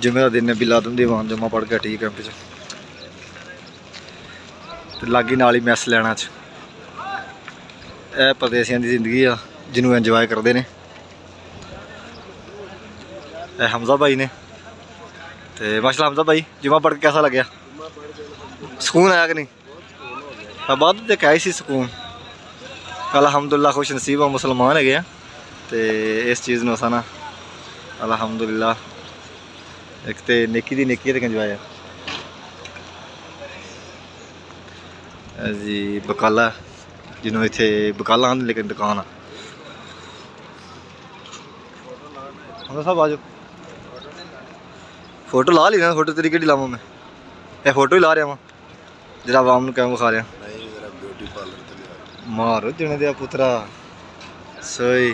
जुमे का दिन है बिलादम दीवान जुम्मा पढ़ के ठीक कैंप च लागी नाल ही मैस लैना च परदेसियों की जिंदगी आ जिन्होंने इंजॉय करते हैं। हमजा भाई ने तो माशाल्लाह हमजा भाई जुम्मा पढ़ के कैसा लगे? सुकून आया कि नहीं? बाद देख आई सी सुकून अल्हम्दुलिल्लाह खुश नसीब मुसलमान है तो इस चीज़ में असा ना अल्हम्दुलिल्लाह एक तो नेकी दी नेकी तक इंजॉय है जी। बकाला जिन्होंने इतने बकाला आंदे लेकिन दुकान आ साहब आ जाओ फोटो ला ली ना। फोटो तेरी कि लावा मैं ये फोटो ही ला रहा वहाँ जरा आवाम को कैम विखा रहा मारो जने दिया पुत्रा सही।